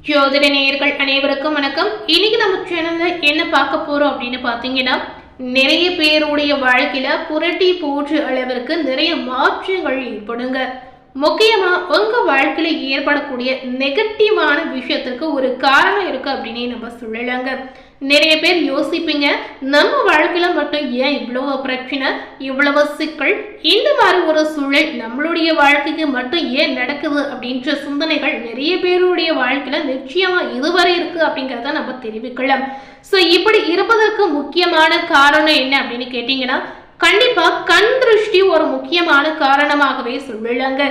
ஜோதிட நேயர்கள் அனைவருக்கும் வணக்கம். இன்னைக்கு நம்ம சேனல்ல என்ன பார்க்க போறோம் அப்படின்னு பாத்தீங்கன்னா, நிறைய பேருடைய வாழ்க்கையில புரட்டி போற்று அளவிற்கு நிறைய மாற்றங்கள் ஏற்படுங்க. முக்கியமா உங்க வாழ்க்கையில ஏற்படக்கூடிய நெகட்டிவான விஷயத்துக்கு ஒரு காரணம் இருக்கு அப்படின்னு நம்ம சொல்லலாங்க. நிறைய பேர் யோசிப்பீங்க, நம்ம வாழ்க்கையில மட்டும் ஏன் இவ்வளவு பிரச்சனை, இவ்வளவு சிக்கல், இந்த மாதிரி ஒரு சூழல் நம்மளுடைய வாழ்க்கைக்கு மட்டும் ஏன் நடக்குது அப்படின்ற சிந்தனைகள் நிறைய பேருடைய வாழ்க்கையில நிச்சயமா இதுவரை இருக்கு அப்படிங்கிறத நம்ம தெரிவிக்கலாம். ஸோ இப்படி இருப்பதற்கு முக்கியமான காரணம் என்ன அப்படின்னு கேட்டீங்கன்னா, கண்டிப்பா கண் திருஷ்டி ஒரு முக்கியமான காரணமாகவே சொல்லலாங்க.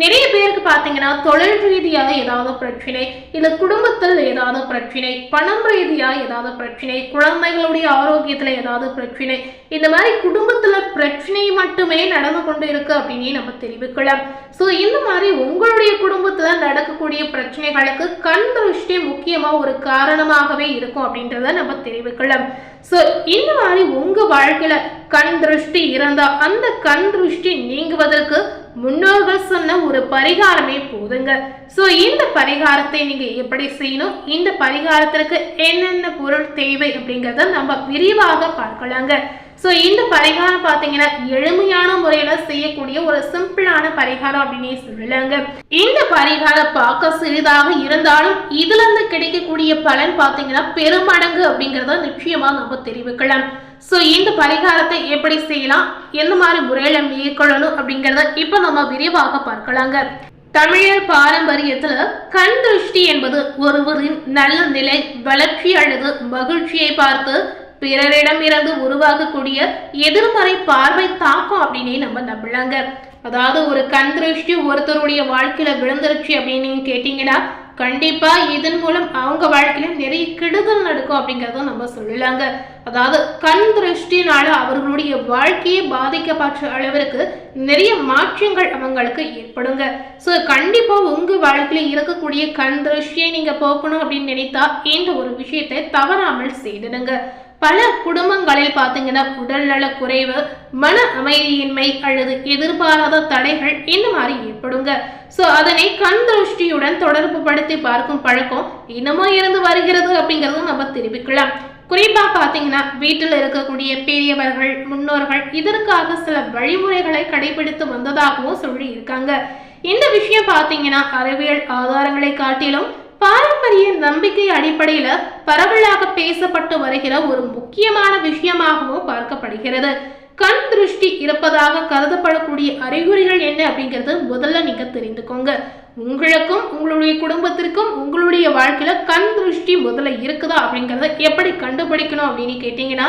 நிறைய பேருக்கு பாத்தீங்கன்னா தொழில் ரீதியாக ஏதாவது பிரச்சனை, இல்ல குடும்பத்தில் ஏதாவது பிரச்சனை, பணம் ரீதியாக ஏதாவது பிரச்சனை, குழந்தைகளுடைய ஆரோக்கியத்துல ஏதாவது பிரச்சனை, இந்த மாதிரி குடும்பத்துல பிரச்சனை மட்டுமே நடந்து கொண்டு இருக்கு அப்படின்னு நம்ம தெரிவிக்கலாம். ஸோ இந்த மாதிரி உங்களுடைய குடும்பத்துல நடக்கக்கூடிய பிரச்சனைகளுக்கு கண் திருஷ்டி முக்கியமா ஒரு காரணமாகவே இருக்கும் அப்படின்றத நம்ம தெரிவிக்கலாம். ஸோ இந்த மாதிரி உங்க வாழ்க்கையில கண் திருஷ்டி இருந்தா அந்த கண் திருஷ்டி நீங்குவதற்கு முன்னோர்கள் சொன்ன ஒரு பரிகாரமே போதுங்க. ஸோ இந்த பரிகாரத்தை நீங்க எப்படி செய்யணும், இந்த பரிகாரத்திற்கு என்னென்ன பொருள் தேவை அப்படிங்கிறத நம்ம விரிவாக பார்க்கலாங்க. ஸோ இந்த பரிகாரம் பார்த்தீங்கன்னா எளிமையான முறையில செய்யக்கூடிய ஒரு சிம்பிளான பரிகாரம் அப்படின்னே சொல்லலாங்க. இந்த பரிகாரம் பார்க்க சிறிதாக இருந்தாலும் இதுல இருந்து கிடைக்கக்கூடிய பலன் பார்த்தீங்கன்னா பெருமடங்கு அப்படிங்கிறத நிச்சயமா நம்ம தெரிவிக்கலாம். ஸோ இந்த பரிகாரத்தை எப்படி செய்யலாம், எந்த மாதிரி முறையில மேற்கொள்ளணும் அப்படிங்கிறத இப்ப நம்ம விரிவாக பார்க்கலாங்க. தமிழர் பாரம்பரியத்துல கண் திருஷ்டி என்பது ஒருவரின் நல்ல நிலை, வளர்ச்சி அல்லது மகிழ்ச்சியை பார்த்து பிறரிடம் இருந்து உருவாகக்கூடிய எதிர்மறை பார்வை தாக்கம் அப்படின்னே நம்ம நம்பலாங்க. அதாவது ஒரு கண் திருஷ்டி ஒருத்தருடைய வாழ்க்கையில விழுந்துருச்சு அப்படின்னு கேட்டீங்கன்னா கண்டிப்பா இதன் மூலம் அவங்க வாழ்க்கையில நிறைய கெடுதல் நடக்கும் அப்படிங்கறத நம்ம சொல்லலாங்க. அதாவது கண் திருஷ்டினால அவர்களுடைய வாழ்க்கையை பாதிக்கப்பட்ட அளவிற்கு நிறைய மாற்றங்கள் அவங்களுக்கு ஏற்படுங்க. ஸோ கண்டிப்பா உங்க வாழ்க்கையில இருக்கக்கூடிய கண் திருஷ்டியை நீங்க போக்கணும் அப்படின்னு நினைத்தா இந்த ஒரு விஷயத்தை தவறாமல் செய்திடுங்க. பல குடும்பங்களில் பார்த்தீங்கன்னா உடல் நல குறைவு, மன அமைதியின்மை அல்லது எதிர்பாராத தடைகள் இந்த மாதிரி ஏற்படுங்க. ஸோ அதனை கண் திருஷ்டியுடன் தொடர்பு படுத்தி பார்க்கும் பழக்கம் இன்னமும் இருந்து வருகிறது அப்படிங்கிறது நம்ம தெரிவிக்கலாம். குறிப்பா பாத்தீங்கன்னா வீட்டில் இருக்கக்கூடிய பெரியவர்கள், முன்னோர்கள் இதற்காக சில வழிமுறைகளை கடைபிடித்து வந்ததாகவும் சொல்லி இருக்காங்க. இந்த விஷயம் பாத்தீங்கன்னா அறிவியல் ஆதாரங்களை காட்டிலும் பாரம்பரிய நம்பிக்கை அடிப்படையில பரவலாக பேசப்பட்டு வருகிற ஒரு முக்கியமான விஷயமாகவும் பார்க்கப்படுகிறது. கண் திருஷ்டி இருப்பதாக கருதப்படக்கூடிய அறிகுறிகள் என்ன அப்படிங்கிறது முதல்ல நீங்க தெரிந்துக்கோங்க. உங்களுக்கும் உங்களுடைய குடும்பத்திற்கும் உங்களுடைய வாழ்க்கையில கண் திருஷ்டி முதல்ல இருக்குதா அப்படிங்கறத எப்படி கண்டுபிடிக்கணும் அப்படின்னு கேட்டீங்கன்னா,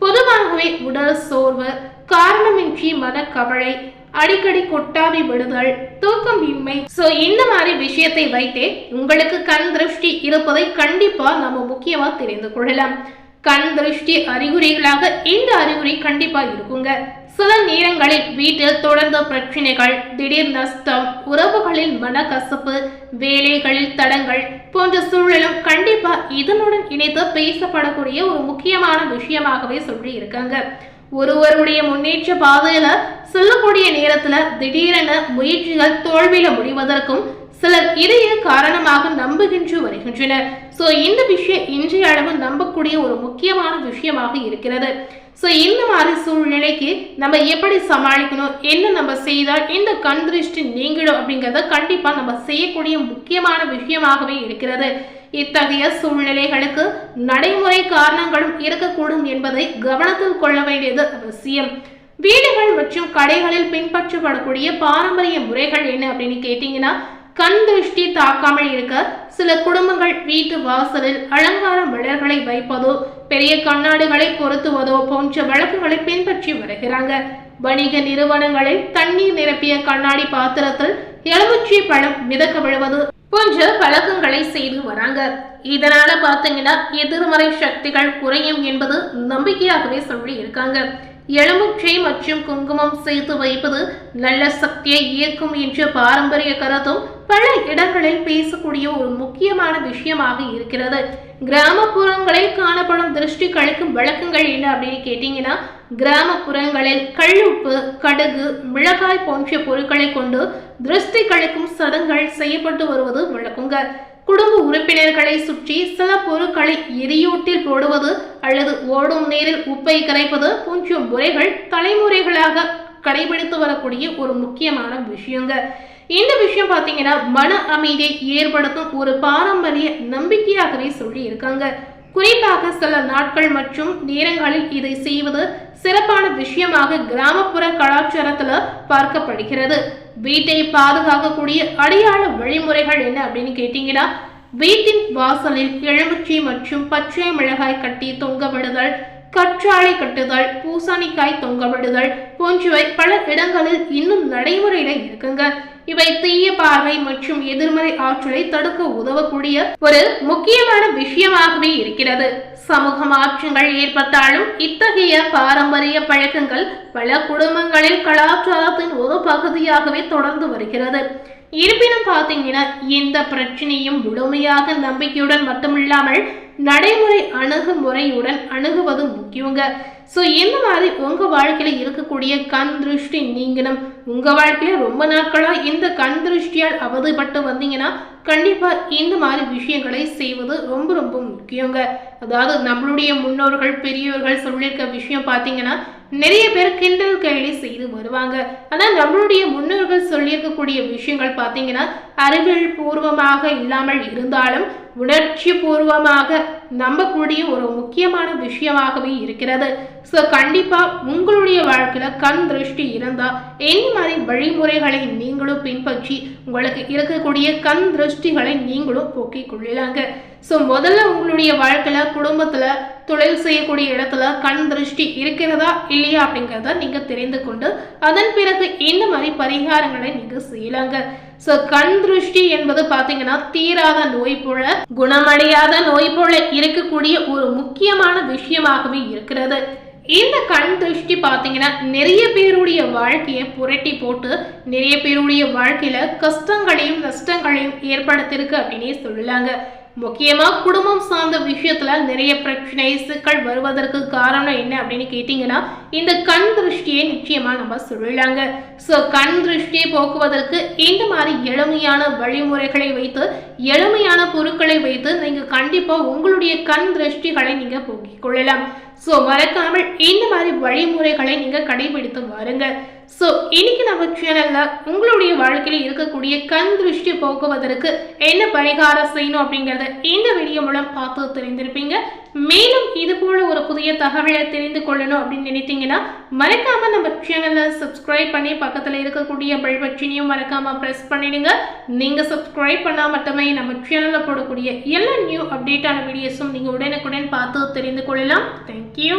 பொதுவாகவே உடல் சோர்வு, காரணமின்றி மனக்கவலை, அடிக்கடி கொட்டாவி விடுதல், தூக்கம் இன்மை, சோ இந்த மாதிரி விஷயத்தை வைத்தே உங்களுக்கு கண் திருஷ்டி இருப்பதை கண்டிப்பா நம்ம முக்கியமா தெரிந்து கொள்ளலாம். கண் திருஷ்டி அறிகுறிகளாக இந்த அறிகுறி கண்டிப்பா இருக்குங்க. சில நேரங்களில் வீட்டில் தொடர்ந்த பிரச்சனைகள், திடீர் நஷ்டம், உறவுகளில் மனக்கசப்பு, வேலைகளில் தடங்கள் போன்ற சூழலும் கண்டிப்பா இதனுடன் இணைத்து பேசப்படக்கூடிய ஒரு முக்கியமான விஷயமாகவே சொல்லி இருக்காங்க. ஒருவருடைய முன்னேற்ற பாதையில செல்லக்கூடிய நேரத்துல திடீரென முயற்சிகள் தோல்வியில முடிவதற்கும் சிலர் இதையே காரணமாக நம்புகின்ற வருகின்றனர். சோ இந்த விஷயம் இன்றைய அளவு நம்பக்கூடிய ஒரு முக்கியமான விஷயமாக இருக்கிறது. சோ இந்த மாதிரி சூழ்நிலைக்கு நம்ம எப்படி சமாளிக்கணும், என்ன நம்ம செய்தால் இந்த கண் திருஷ்டி நீங்கிடும் அப்படிங்கறத கண்டிப்பா நம்ம செய்யக்கூடிய முக்கியமான விஷயமாகவே இருக்கிறது. இத்தகைய சூழ்நிலைகளுக்கு நடைமுறை காரணங்களும் இருக்கக்கூடும் என்பதை கவனத்தில் கொள்ள வேண்டியது அவசியம். வீடுகள் மற்றும் கடைகளில் பின்பற்றப்படக்கூடிய பாரம்பரிய முறைகள் என்ன அப்படின்னு கேட்டீங்கன்னா, கண் திருஷ்டி தாக்காமல் இருக்க சில குடும்பங்கள் வீட்டு வாசலில் அலங்கார மலர்களை வைப்பதோ, பெரிய கண்ணாடிகளை பொருத்துவதோ போன்ற வழக்குகளை பின்பற்றி வருகிறாங்க. வணிக நிறுவனங்களில் தண்ணீர் நிரப்பிய கண்ணாடி பாத்திரத்தில் எலுமிச்சை பழம் மிதக்க விழுவது போன்ற பழக்கங்களை செய்து வராங்க. இதனால பாத்தீங்கன்னா எதிர்மறை சக்திகள் குறையும் என்பது நம்பிக்கையாகவே சொல்லி இருக்காங்க. எலுமிச்சை மற்றும் குங்குமம் சேர்த்து வைப்பது நல்ல சக்தியை ஈர்க்கும் என்ற பாரம்பரிய கருத்தும் பல இடங்களில் பேசக்கூடிய ஒரு முக்கியமான விஷயமாக இருக்கிறது. கிராமப்புறங்களில் காணப்படும் திருஷ்டி கழிக்கும் வழக்கங்கள் என்ன அப்படின்னு கேட்டீங்கன்னா, கிராமப்புறங்களில் கல்லுப்பு, கடுகு, மிளகாய் போன்ற பொருட்களை கொண்டு திருஷ்டி கழிக்கும் சடங்குகள் செய்யப்பட்டு வருவது வழக்கங்க. குடும்ப உறுப்பினர்களை சுற்றி சில பொருட்களை எரியூட்டில் போடுவது அல்லது ஓடும் நீரில் உப்பை கரைப்பது போன்ற முறைகள் தலைமுறைகளாக கடைபிடித்து வரக்கூடிய ஒரு முக்கியமான விஷயங்க. இந்த விஷயம் பாத்தீங்கன்னா மன அமைதியை ஏற்படுத்தும் ஒரு பாரம்பரிய நம்பிக்கையாகவே சொல்லி இருக்காங்க. குறிப்பாக சில நாட்கள் மற்றும் நேரங்களில் இதை செய்வது சிறப்பான விஷயமாக கிராமப்புற கலாச்சாரத்துல பார்க்கப்படுகிறது. வீட்டை பாதுகாக்கக்கூடிய அடையாள வழிமுறைகள் என்ன அப்படின்னு கேட்டீங்கன்னா, வீட்டின் வாசலில் எலுமிச்சை மற்றும் பச்சை மிளகாய் கட்டி தொங்க விடுதல், கற்றாழை கட்டுதல், பூசணிக்காய் தொங்க விடுதல் போன்றவை பல இடங்களில் இன்னும் நடைமுறையில இருக்குங்க. இவை தீய பார்வை மற்றும் எதிர்மறை ஆற்றலை தடுக்க உதவக்கூடிய ஒரு முக்கியமான விஷயமாகவே இருக்கிறது. சமூக மாற்றங்கள் ஏற்பட்டாலும் இத்தகைய பாரம்பரிய பழக்கங்கள் பல குடும்பங்களில் கலாச்சாரத்தின் ஒரு பகுதியாகவே தொடர்ந்து வருகிறது. இருப்பினும் பாத்தீங்கன்னா எந்த பிரச்சனையும் முழுமையாக நம்பிக்கையுடன் மட்டுமில்லாமல் நடைமுறை அணுகுமுறையுடன் அணுகுவது முக்கியங்க. ஸோ இந்த மாதிரி உங்க வாழ்க்கையில இருக்கக்கூடிய கண் திருஷ்டி நீங்கணும். உங்க வாழ்க்கையில ரொம்ப நாட்களா இந்த கண் திருஷ்டியால் அவதிப்பட்டு வந்தீங்கன்னா கண்டிப்பா இந்த மாதிரி விஷயங்களை செய்வது ரொம்ப ரொம்ப முக்கியங்க. அதாவது நம்மளுடைய முன்னோர்கள் பெரியவர்கள் சொல்லியிருக்க விஷயம் பாத்தீங்கன்னா நிறைய பேர் கிண்டல் கேலி செய்து வருவாங்க. ஆனா நம்மளுடைய முன்னோர்கள் சொல்லியிருக்கக்கூடிய விஷயங்கள் பாத்தீங்கன்னா அறிவியல் பூர்வமாக இல்லாமல் இருந்தாலும் உணர்ச்சி பூர்வமாக நம்பக்கூடிய ஒரு முக்கியமான விஷயமாகவே இருக்கிறது. ஸோ கண்டிப்பா உங்களுடைய வாழ்க்கையில கண் திருஷ்டி இருந்தா இந்த மாதிரி வழிமுறைகளை நீங்களும் பின்பற்றி உங்களுக்கு இருக்கக்கூடிய கண் திருஷ்டிகளை நீங்களும் போக்கிக் கொள்ளலாங்க. ஸோ முதல்ல உங்களுடைய வாழ்க்கையில குடும்பத்துல தொழில் செய்யக்கூடிய இடத்துல கண் திருஷ்டி இருக்கிறதா இல்லையா அப்படிங்கிறத நீங்க தெரிந்து கொண்டு அதன் பிறகு இந்த மாதிரி பரிகாரங்களை நீங்க செய்யலாங்க. ஸோ கண் திருஷ்டி என்பது பாத்தீங்கன்னா தீராத நோய் போல குணமடையாத நோய் போல இருக்கக்கூடிய ஒரு முக்கியமான விஷயமாகவே இருக்கிறது. இந்த கண் திருஷ்டி பாத்தீங்கன்னா நிறைய பேருடைய வாழ்க்கையை புரட்டி போட்டு நிறைய பேருடைய வாழ்க்கையில கஷ்டங்களையும் நஷ்டங்களையும் ஏற்படுத்திருக்கு அப்படின்னே சொல்லலாங்க. முக்கியமா குடும்பம் சார்ந்த விஷயத்துல நிறைய பிரச்சனை சிக்கல் வருவதற்கு காரணம் என்ன அப்படின்னு கேட்டீங்கன்னா இந்த கண் திருஷ்டியை நிச்சயமா நம்ம சொல்லலாங்க. ஸோ கண் திருஷ்டியை போக்குவதற்கு இந்த மாதிரி எளிமையான வழிமுறைகளை வைத்து எளிமையான பொருட்களை வைத்து நீங்க கண்டிப்பா உங்களுடைய கண் திருஷ்டிகளை நீங்க போக்கிக் கொள்ளலாம். ஸோ மறக்காமல் இந்த மாதிரி வழிமுறைகளை நீங்க கடைபிடித்து வாருங்க. ஸோ இன்னைக்கு நம்ம சேனல்ல உங்களுடைய வாழ்க்கையில் இருக்கக்கூடிய கண் திருஷ்டி போக்குவதற்கு என்ன பரிகாரம் செய்யணும் அப்படிங்கறத இந்த வீடியோ மூலம் பார்த்து தெரிந்திருப்பீங்க. மேலும் இது போல ஒரு புதிய தகவலை தெரிந்து கொள்ளணும் அப்படின்னு நினைத்தீங்கன்னா மறக்காம நம்ம சேனலை சப்ஸ்கிரைப் பண்ணி பக்கத்துல இருக்கக்கூடிய பெல் பட்டனையும் மறக்காம பிரஸ் பண்ணிடுங்க. நீங்க சப்ஸ்கிரைப் பண்ணா மட்டுமே நம்ம சேனல்ல போடக்கூடிய எல்லா நியூ அப்டேட்டான வீடியோஸும் நீங்க உடனுக்குடன் பார்த்து தெரிந்து கொள்ளலாம். தேங்க்யூ.